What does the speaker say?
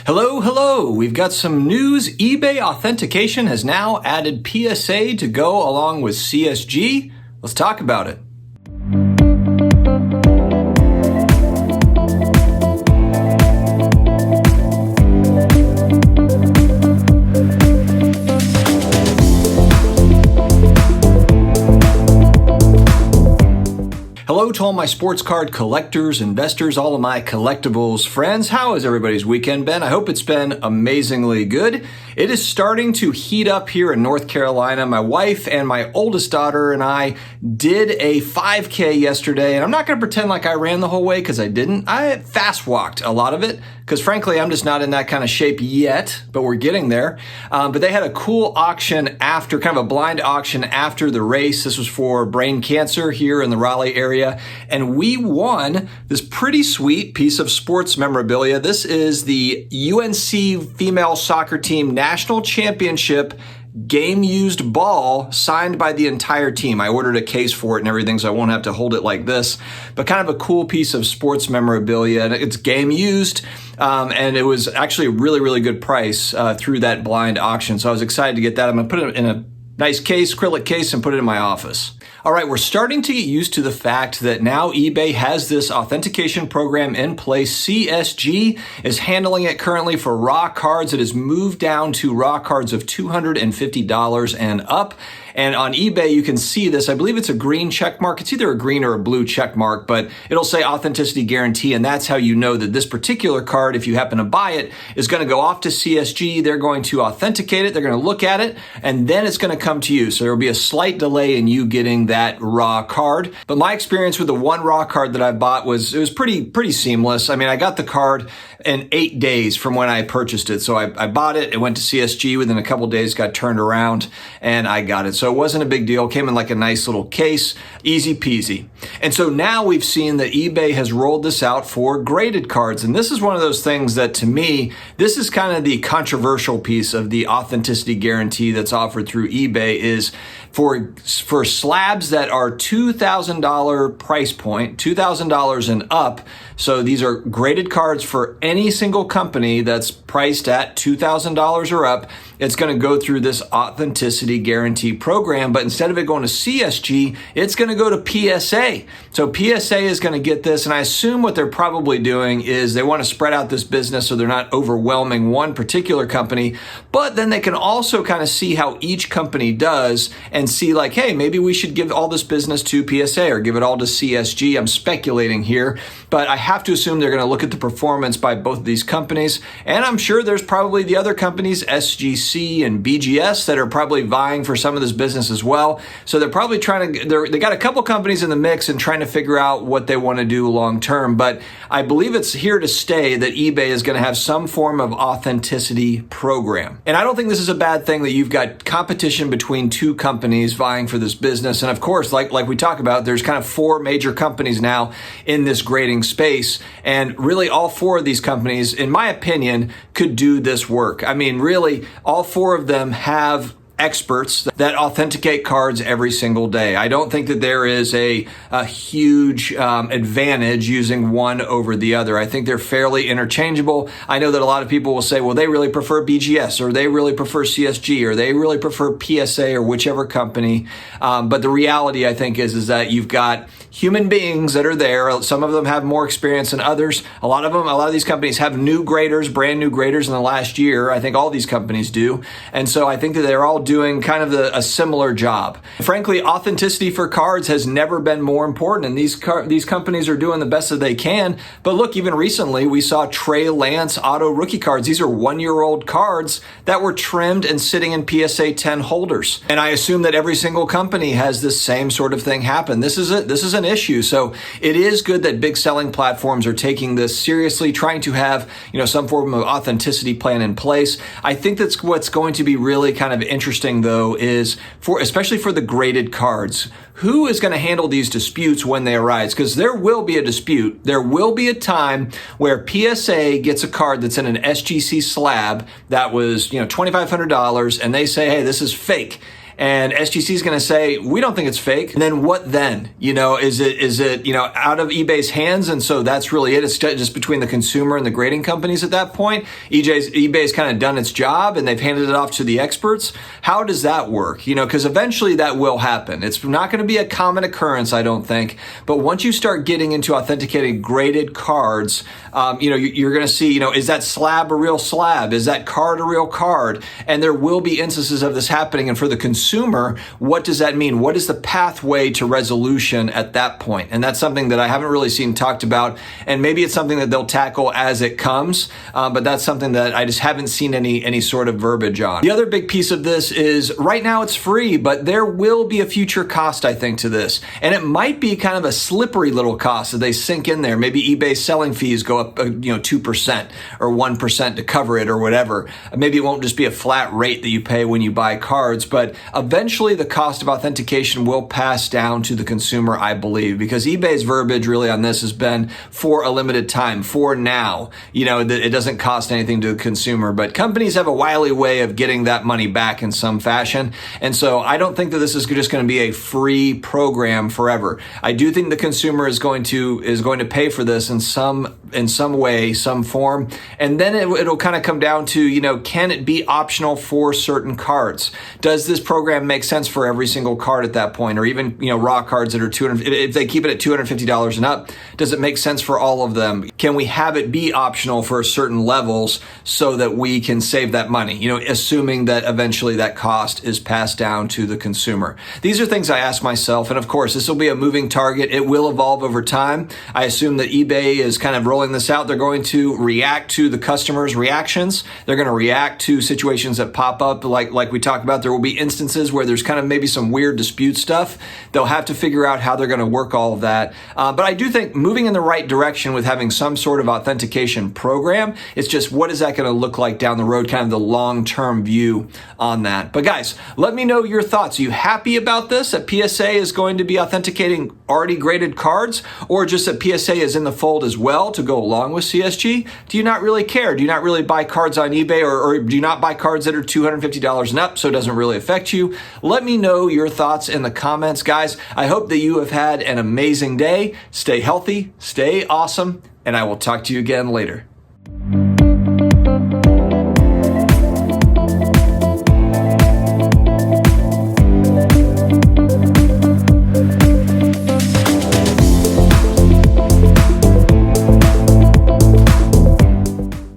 Hello, hello. We've got some news. eBay Authentication has now added PSA to go along with CSG. Let's talk about it. Hello to all my sports card collectors, investors, all of my collectibles friends. How has everybody's weekend been? I hope it's been amazingly good. It is starting to heat up here in North Carolina. My wife and my oldest daughter and I did a 5K yesterday, and I'm not going to pretend like I ran the whole way because I didn't. I fast walked a lot of it because frankly, I'm just not in that kind of shape yet, but we're getting there. But they had a cool auction after, kind of a blind auction after the race. This was for brain cancer here in the Raleigh area. And we won this pretty sweet piece of sports memorabilia. This is the UNC female soccer team national championship game used ball signed by the entire team. I ordered a case for it and everything, so I won't have to hold it like this, but kind of a cool piece of sports memorabilia. And it's game used. And it was actually a really, really good price through that blind auction. So I was excited to get that. I'm going to put it in a nice case, acrylic case, and put it in my office. All right, we're starting to get used to the fact that now eBay has this authentication program in place. CSG is handling it currently for raw cards. It has moved down to raw cards of $250 and up. And on eBay, you can see this. I believe it's a green check mark. It's either a green or a blue check mark, but it'll say authenticity guarantee. And that's how you know that this particular card, if you happen to buy it, is going to go off to CSG. They're going to authenticate it. They're going to look at it, and then it's going to come to you. So there'll be a slight delay in you getting that raw card. But my experience with the one raw card that I bought was pretty seamless. I mean, I got the card in 8 days from when I purchased it. So I bought it. It went to CSG within a couple days, got turned around, and I got it. So it wasn't a big deal. Came in like a nice little case, easy peasy. And so now we've seen that eBay has rolled this out for graded cards. And this is one of those things that, to me, this is kind of the controversial piece of the authenticity guarantee that's offered through eBay is for slabs that are $2,000 price point, $2,000 and up. So these are graded cards for any single company that's priced at $2,000 or up. It's going to go through this authenticity guarantee program, but instead of it going to CSG, it's going to go to PSA. So PSA is going to get this, and I assume what they're probably doing is they want to spread out this business so they're not overwhelming one particular company, but then they can also kind of see how each company does and see like, hey, maybe we should give all this business to PSA or give it all to CSG. I'm speculating here, but I have to assume they're going to look at the performance by both of these companies, and I'm sure there's probably the other companies, SGC and BGS, that are probably vying for some of this business as well. So they're probably they got a couple companies in the mix and trying to figure out what they want to do long term. But I believe it's here to stay that eBay is going to have some form of authenticity program. And I don't think this is a bad thing that you've got competition between two companies vying for this business. And of course, like we talk about, there's kind of four major companies now in this grading space. And really all four of these companies, in my opinion, could do this work. I mean, really, all four of them have experts that authenticate cards every single day. I don't think that there is a huge advantage using one over the other. I think they're fairly interchangeable. I know that a lot of people will say, well, they really prefer BGS, or they really prefer CSG, or they really prefer PSA, or whichever company. But the reality, I think, is that you've got human beings that are there. Some of them have more experience than others. A lot of these companies have new graders, brand new graders in the last year. I think all these companies do. And so I think that they're all doing kind of a similar job. Frankly, authenticity for cards has never been more important, and these companies are doing the best that they can. But look, even recently, we saw Trey Lance auto rookie cards. These are one-year-old cards that were trimmed and sitting in PSA 10 holders. And I assume that every single company has this same sort of thing happen. This is an issue. So it is good that big selling platforms are taking this seriously, trying to have, some form of authenticity plan in place. I think that's what's going to be really kind of interesting, though, is especially for the graded cards, who is going to handle these disputes when they arise? Because there will be a dispute. There will be a time where PSA gets a card that's in an SGC slab that was, $2,500, and they say, hey, this is fake. and SGC is going to say, we don't think it's fake. And then what then? Is it out of eBay's hands? And so that's really it. It's just between the consumer and the grading companies at that point. eBay's kind of done its job and they've handed it off to the experts. How does that work? Because eventually that will happen. It's not going to be a common occurrence, I don't think. But once you start getting into authenticated graded cards, you're going to see, is that slab a real slab? Is that card a real card? And there will be instances of this happening. And for the consumer, what does that mean? What is the pathway to resolution at that point? And that's something that I haven't really seen talked about. And maybe it's something that they'll tackle as it comes. But that's something that I just haven't seen any sort of verbiage on. The other big piece of this is right now it's free, but there will be a future cost, I think, to this. And it might be kind of a slippery little cost that they sink in there. Maybe eBay selling fees go up 2% or 1% to cover it or whatever. Maybe it won't just be a flat rate that you pay when you buy cards, but eventually the cost of authentication will pass down to the consumer, I believe, because eBay's verbiage really on this has been for a limited time, for now. That it doesn't cost anything to the consumer, but companies have a wily way of getting that money back in some fashion. And so I don't think that this is just going to be a free program forever. I do think the consumer is going to pay for this in some way, some form. And then it'll kind of come down to, can it be optional for certain cards? Does this program make sense for every single card at that point? Or even, raw cards that are if they keep it at $250 and up, does it make sense for all of them? Can we have it be optional for certain levels so that we can save that money? Assuming that eventually that cost is passed down to the consumer. These are things I ask myself. And of course, this will be a moving target. It will evolve over time. I assume that eBay is kind of rolling this out. They're going to react to the customers' reactions. They're going to react to situations that pop up like we talked about. There will be instances where there's kind of maybe some weird dispute stuff. They'll have to figure out how they're going to work all of that. But I do think moving in the right direction with having some sort of authentication program, it's just what is that going to look like down the road, kind of the long-term view on that. But guys, let me know your thoughts. Are you happy about this, that PSA is going to be authenticating already graded cards, or just that PSA is in the fold as well to go along with CSG? Do you not really care? Do you not really buy cards on eBay, or do you not buy cards that are $250 and up, so it doesn't really affect you? Let me know your thoughts in the comments, guys. I hope that you have had an amazing day. Stay healthy, stay awesome, and I will talk to you again later.